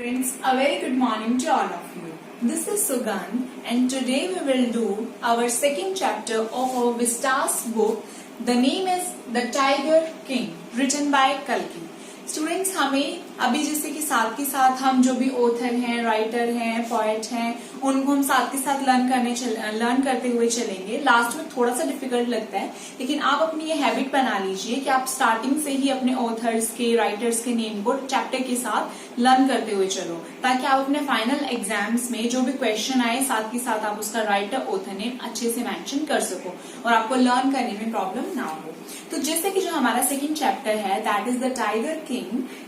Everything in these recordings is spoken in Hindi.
Friends, a very good morning to all of you. This is Sugan and today we will do our second chapter of our Vistas book. The name is The Tiger King, written by Kalki. Students हमें अभी जैसे कि साथ के साथ हम जो भी ऑथर हैं, राइटर हैं, पोएट हैं, उनको हम साथ के साथ लर्न करते हुए चलेंगे. लास्ट में थोड़ा सा डिफिकल्ट लगता है, लेकिन आप अपनी ये हैबिट बना लीजिए कि आप स्टार्टिंग से ही अपने ऑथर्स के, राइटर्स के नेम को चैप्टर के साथ लर्न करते हुए चलो, ताकि आप अपने फाइनल एग्जाम्स में जो भी क्वेश्चन आए साथ के साथ आप उसका राइटर, ऑथर नेम अच्छे से मेंशन कर सको और आपको लर्न करने में प्रॉब्लम ना हो. तो जैसे कि जो हमारा सेकंड चैप्टर है that is the tiger king,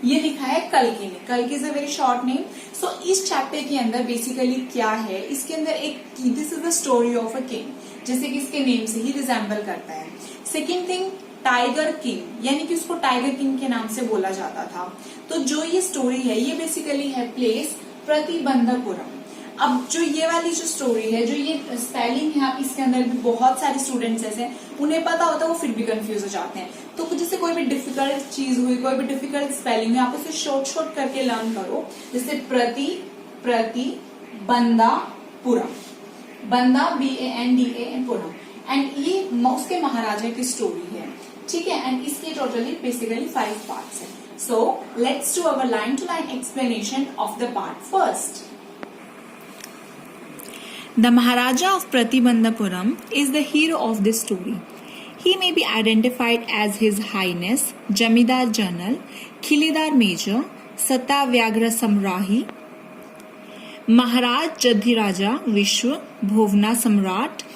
ये लिखा है कल्कि ने. कल्कि is a very short name. So इस चैप्टर के अंदर बेसिकली क्या है, इसके अंदर एक this is the story of a king, जैसे कि इसके नेम से ही रिजेंबल करता है. सेकेंड थिंग, टाइगर किंग, यानी कि उसको टाइगर किंग के नाम से बोला जाता था. तो जो ये स्टोरी है ये बेसिकली है प्लेस प्रतिबंधपुरम. अब जो ये वाली जो स्टोरी है, जो ये स्पेलिंग है, इसके अंदर भी बहुत सारे स्टूडेंट्स ऐसे उन्हें पता होता है, वो फिर भी कंफ्यूज हो जाते हैं. तो जैसे कोई भी डिफिकल्ट चीज हुई, कोई भी डिफिकल्ट स्पेलिंग है, आप उसे शॉर्ट करके लर्न करो. जैसे प्रति बंदापुरम, बंदा BANDAN पुरम, एंड ये उसके महाराजा की स्टोरी है. ठीक है, एंड इसके टोटली बेसिकली 5 पार्ट्स है. So let's do our line to line explanation of the part first. The Maharaja of Pratibandhapuram is the hero of this story. He may be identified as His Highness Jamidar General Khilidar Major Satavyagra Samrahi Maharaj Jadhiraja Vishwa Bhovna Samrat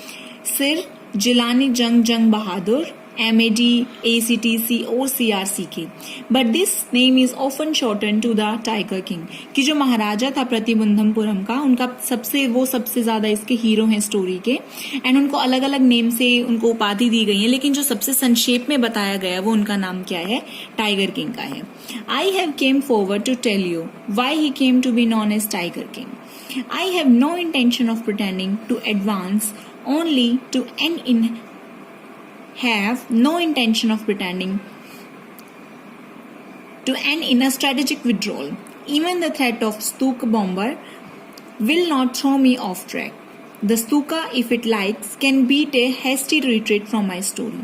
Sir Jilani Jang Bahadur MAD ACTC or CRCK, but this name is often shortened to the Tiger King. कि जो महाराजा था प्रतिबंधमपुरम का, उनका सबसे ज्यादा इसके हीरो हैं स्टोरी के, एंड उनको अलग अलग नेम से उनको उपाधि दी गई है, लेकिन जो सबसे संक्षेप में बताया गया वो उनका नाम क्या है, टाइगर किंग का है. I have came forward to tell you why he came to be known as tiger king. I have no intention of pretending to advance, only to have no intention of pretending to end in a strategic withdrawal. Even the threat of Stuka bomber will not throw me off track. The Stuka, if it likes, can beat a hasty retreat from my story.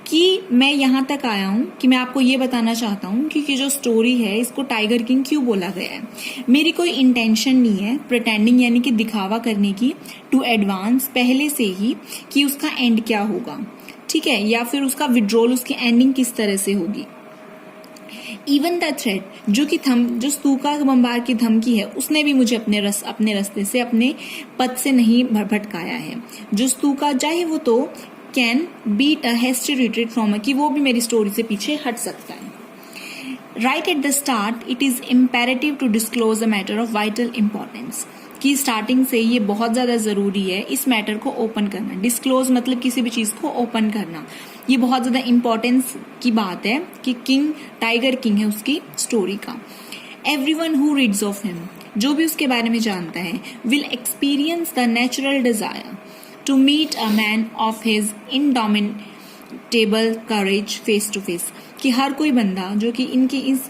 कि मैं यहाँ तक आया हूँ कि मैं आपको ये बताना चाहता हूँ कि जो स्टोरी है इसको टाइगर किंग क्यों बोला गया है. मेरी कोई इंटेंशन नहीं है प्रिटेंडिंग, यानी कि दिखावा करने की, टू एडवांस, पहले से ही, कि उसका एंड क्या होगा. ठीक है, या फिर उसका विड्रॉल, उसकी एंडिंग किस तरह से होगी. इवन द थ्रेट, जो स्तूका बम्बार की धमकी है, उसने भी मुझे अपने रास्ते से, अपने पद से नहीं भटकाया है. जो स्तूका, चाहे वो तो can beat a hasty retreat from, कि वो भी मेरी स्टोरी से पीछे हट सकता है. Right at the start it is imperative to disclose a matter of vital importance, कि स्टार्टिंग से ये बहुत ज्यादा जरूरी है इस मैटर को ओपन करना. डिस्क्लोज मतलब किसी भी चीज को ओपन करना. ये बहुत ज्यादा इंपॉर्टेंस की बात है कि किंग, टाइगर किंग है उसकी स्टोरी का. Everyone who reads of him, जो भी उसके बारे में जानता है, will experience the natural desire to meet a man of his indomitable courage face to face. कि हर कोई बंदा जो कि इनके इस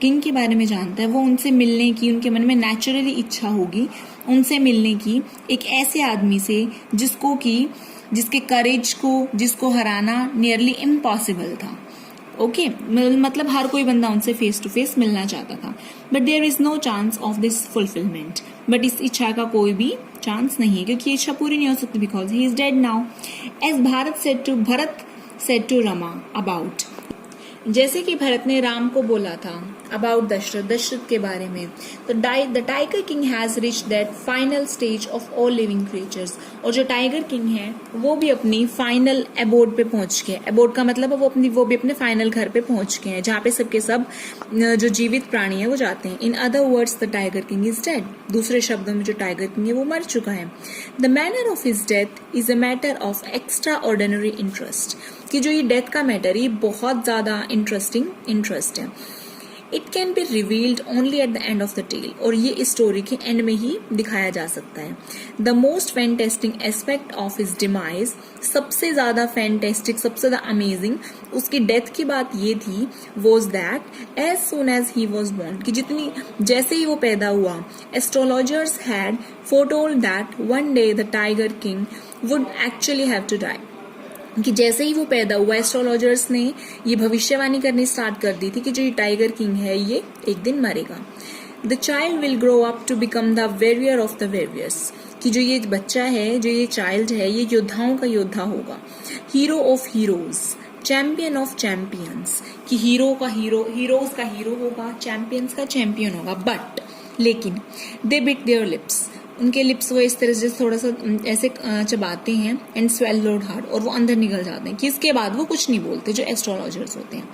किंग के बारे में जानता है, वो उनसे मिलने की, उनके मन में नेचुरली इच्छा होगी उनसे मिलने की, एक ऐसे आदमी से जिसके करेज को, जिसको हराना नियरली इम्पॉसिबल था. ओके, मतलब हर कोई बंदा उनसे फेस टू फेस मिलना चाहता था. But there is no chance of this fulfilment, but इस इच्छा का कोई भी चांस नहीं है, क्योंकि ये इच्छा पूरी नहीं हो सकती, because he is dead now. As Bharat said to Rama about, जैसे कि भरत ने राम को बोला था अबाउट दशरथ के बारे में. तो the tiger king has rich that final stage of all living creatures, और जो टाइगर किंग है वो भी अपनी फाइनल एबोर्ड पे पहुंच गए. एबोर्ड का मतलब वो भी अपने फाइनल घर पे पहुंच गए हैं, जहाँ पे सबके सब जो जीवित प्राणी है वो जाते हैं. In other words the tiger king is dead. दूसरे शब्दों में जो टाइगर किंग है वो मर चुका है. The manner of his death is a matter of extra ordinary interest, कि जो ये डेथ का मैटर, ये बहुत ज्यादा इंटरेस्ट है. It can be revealed only at the end of the tale, और ये इस स्टोरी के एंड में ही दिखाया जा सकता है. The most fantastic aspect of his demise, सबसे ज्यादा फैंटेस्टिक, सबसे ज्यादा अमेजिंग उसकी डेथ की बात ये थी, was that as soon as he was born, कि जितनी जैसे ही वो पैदा हुआ, astrologers had foretold that one day the tiger king would actually have to die, कि जैसे ही वो पैदा हुआ एस्ट्रोलॉजर्स ने ये भविष्यवाणी करनी स्टार्ट कर दी थी कि जो ये टाइगर किंग है ये एक दिन मरेगा. The child will grow up to become the warrior of the warriors, कि जो ये बच्चा है, जो ये चाइल्ड है, ये योद्धाओं का योद्धा होगा. Hero of heroes, champion of champions, कि हीरो का हीरो, हीरोज का हीरो होगा, चैंपियंस का चैंपियन होगा. बट लेकिन दे बिट देयर लिप्स, उनके लिप्स वो इस तरह से थोड़ा सा ऐसे चबाते हैं, एंड स्वेल्लोड हार्ड, और वो अंदर निकल जाते हैं, कि इसके बाद वो कुछ नहीं बोलते, जो एस्ट्रोलॉजर्स होते हैं.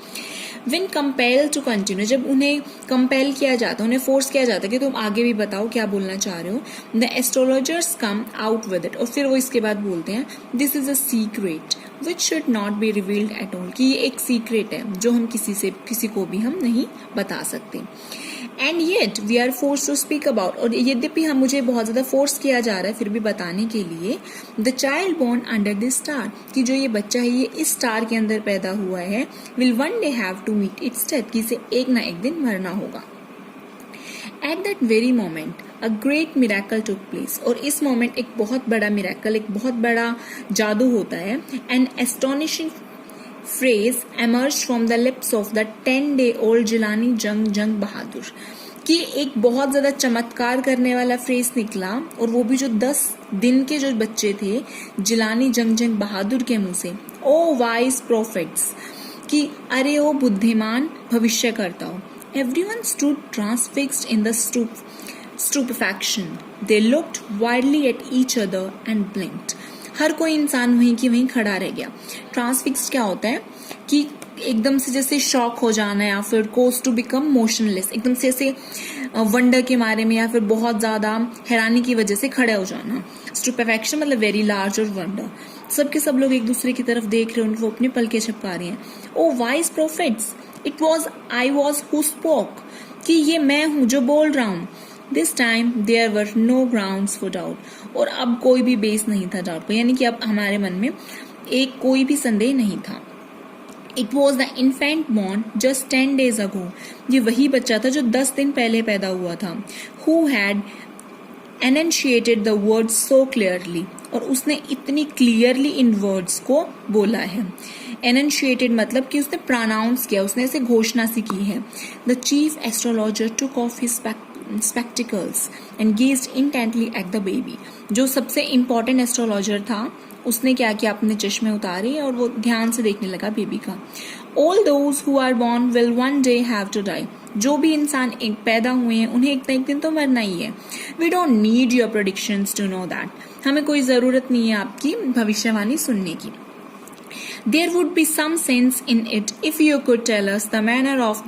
When compelled to continue, जब उन्हें कंपेल किया जाता है, उन्हें फोर्स किया जाता है कि तुम आगे भी बताओ क्या बोलना चाह रहे हो, the astrologers come out with it, और फिर वो इसके बाद बोलते हैं this is a secret which should not be revealed at all, कि ये एक सीक्रेट है जो हम किसी को भी हम नहीं बता सकते. And yet we are force to speak about, और यद्यपि हम मुझे बहुत ज्यादा फोर्स किया जा रहा है फिर भी बताने के लिए, the child born under this star, कि जो ये बच्चा है ये इस स्टार के अंदर पैदा हुआ है, will one day have to meet its death, कि इसे एक ना एक दिन मरना होगा. At that very moment a great miracle took place, और इस मोमेंट एक बहुत बड़ा मिरेकल, एक बहुत बड़ा जादू होता है. An astonishing phrase emerged from the lips of the 10-day-old Jilani Jang Bahadur, कि एक बहुत ज्यादा चमत्कार करने वाला फ्रेज निकला, और वो भी जो 10 दिन के जो बच्चे थे जिलानी जंग बहादुर के मुंह से. ओ वाइज प्रोफेट्स, कि अरे ओ बुद्धिमान भविष्य करता हो. Everyone stood transfixed in the stupefaction. They looked wildly at each other and blinked. हर कोई इंसान वहीं की वहीं खड़ा रह गया. ट्रांसफिक्स्ड क्या होता है कि एकदम से जैसे शॉक हो जाना, या फिर कोज टू बिकम मोशनलेस, एकदम से ऐसे वंडर के मारे में या फिर बहुत ज्यादा हैरानी की वजह से खड़े हो जाना. स्टुपेफैक्शन मतलब वेरी लार्ज और वंडर. सबके सब लोग एक दूसरे की तरफ देख रहे हैं, उनको अपने पलके झपका रहे हैं. O wise prophets, it was I who हु स्पोक, कि ये मैं हूं जो बोल रहा हूं. This time there were no grounds for doubt, और अब कोई भी बेस नहीं था डाउट को, यानी कि अब हमारे मन में एक कोई भी संदेह नहीं था. It was the infant born just 10 days ago, ये वही बच्चा था जो 10 दिन पहले पैदा हुआ था. Who had enunciated the words so clearly, और उसने इतनी क्लियरली इन वर्ड्स को बोला है. एनंशिएटेड मतलब कि उसने प्रोनाउंस किया, उसने ऐसे घोषणा सी की है. The chief astrologer took off his spectacles and gazed intently at the baby. जो सबसे इम्पोर्टेंट एस्ट्रोलॉजर था उसने क्या किया, अपने चश्मे उतारे और वो ध्यान से देखने लगा बेबी का. All those who are born will one day have to die. जो भी इंसान पैदा हुए हैं उन्हें एक दिन तो मरना ही है. We don't need your predictions to know that. हमें कोई जरूरत नहीं है आपकी भविष्यवाणी सुनने की. There would be some sense in it if you could tell us the manner of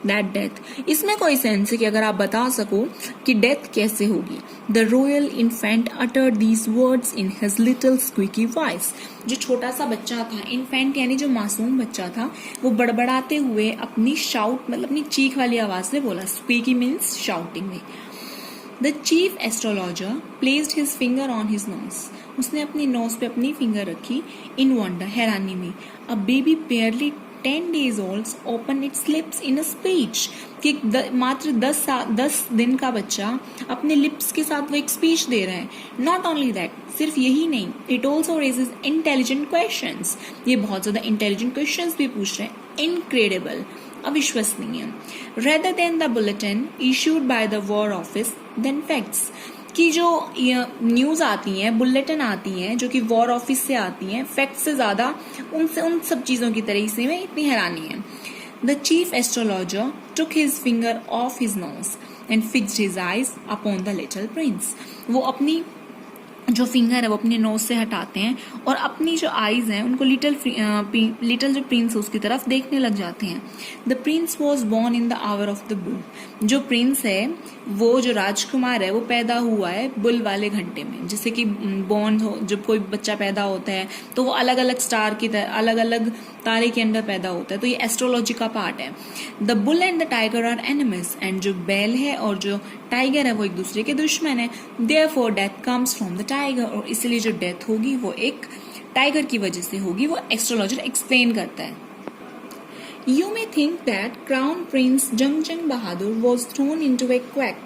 that death. इसमें कोई सेंस है कि अगर आप बता सको कि डेथ कैसे होगी. The royal infant uttered these words in his little squeaky voice. जो छोटा सा बच्चा था, इन्फेंट यानी जो मासूम बच्चा था, वो बड़बड़ाते हुए अपनी शाउट मतलब अपनी चीख वाली आवाज से बोला. स्क्वीकी मीन्स शाउटिंग में. The chief astrologer placed his finger on his nose. उसने अपनी नोज पे अपनी फिंगर रखी. इन वंडर, हैरानी में. A baby barely 10 days old opened its lips in a speech. कि मात्र 10 दिन का बच्चा अपने लिप्स के साथ वो एक स्पीच दे रहा है. Not only that, सिर्फ यही नहीं, it also raises intelligent questions. ये बहुत ज्यादा इंटेलिजेंट क्वेश्चंस भी पूछ रहे हैं. Incredible, अविश्वसनीय. Rather than the bulletin issued by the War Office, then facts. कि जो न्यूज आती हैं, बुलेटिन आती हैं जो कि वॉर ऑफिस से आती हैं, फैक्ट से ज्यादा उन सब चीजों की तरह इसी में इतनी हैरानी है. The chief astrologer took his finger of his nose and fixed his eyes upon the little Prince. वो अपनी जो फिंगर है वो अपने नोज से हटाते हैं और अपनी जो आईज हैं उनको लिटिल जो प्रिंस है उसकी तरफ देखने लग जाते हैं. The Prince was born in the hour of the bull. जो प्रिंस है, वो जो राजकुमार है, वो पैदा हुआ है बुल वाले घंटे में. जैसे कि बॉर्न हो, जब कोई बच्चा पैदा होता है तो वो अलग अलग स्टार की तरह, अलग अलग तारे के अंदर पैदा होता है, तो ये एस्ट्रोलॉजी का पार्ट है. The bull and the tiger are enemies, एंड जो बैल है और जो टाइगर है वो एक दूसरे के दुश्मन है. Therefore death comes from the tiger, और इसलिए जो डेथ होगी वो एक टाइगर की वजह से होगी. वो एस्ट्रोलॉजर एक्सप्लेन करता है. You may think that Crown Prince Jangjang Bahadur was thrown into a quack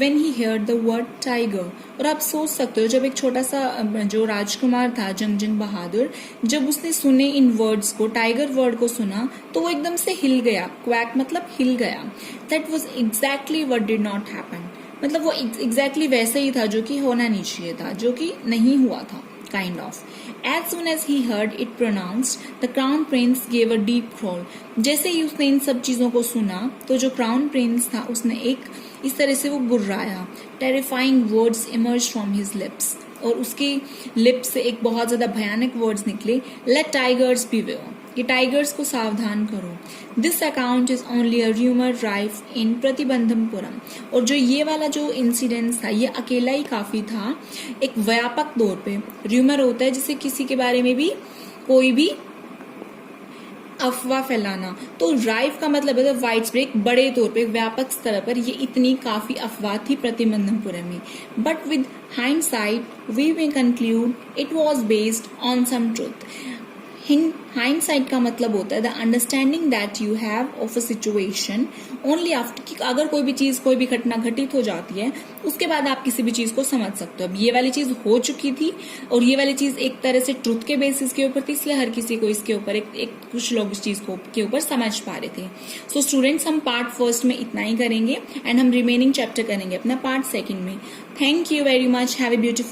when he heard the word tiger. और आप सोच सकते हो जब एक छोटा सा जो राजकुमार था जंगजंग बहादुर, जब उसने सुने इन वर्ड्स को, टाइगर वर्ड को सुना, तो वो एकदम से हिल गया. क्वैक मतलब हिल गया. That was exactly what did not happen. मतलब वो exactly वैसे ही था जो कि होना नहीं चाहिए था, जो कि नहीं हुआ था. Kind of. As soon as he heard it pronounced, the crown prince gave a deep growl. जैसे ही उसने इन सब चीजों को सुना, तो जो क्राउन प्रिंस था उसने एक इस तरह से वो गुर्राया. Terrifying words emerged from his lips. और उसकी लिप्स से एक बहुत ज्यादा भयानक वर्ड्स निकले. Let tigers beware. कि टाइगर्स को सावधान करो. This account is only a rumour rife in Pratibandhapuram. और जो ये वाला जो इंसिडेंस था ये अकेला ही काफी था. एक व्यापक तौर पे र्यूमर होता है जिसे किसी के बारे में भी कोई भी अफवाह फैलाना. तो राइफ का मतलब है वाइड स्प्रेड, बड़े तौर पे व्यापक स्तर पर ये इतनी काफी अफवाह थी प्रतिबंधमपुरम में. But with hindsight we may conclude it was based on some truth. Hindsight का मतलब होता है the understanding that you have of a situation only after. कि अगर कोई भी चीज, कोई भी घटना घटित हो जाती है, उसके बाद आप किसी भी चीज को समझ सकते हो. अब ये वाली चीज हो चुकी थी और ये वाली चीज एक तरह से ट्रुथ के बेसिस के ऊपर थी, इसलिए हर किसी को इसके ऊपर एक कुछ लोग इस चीज को के ऊपर समझ पा रहे थे. सो स्टूडेंट्स, हम पार्ट फर्स्ट में इतना ही करेंगे एंड हम रिमेनिंग चैप्टर करेंगे अपना पार्ट सेकंड में. Thank you very much. Have a beautiful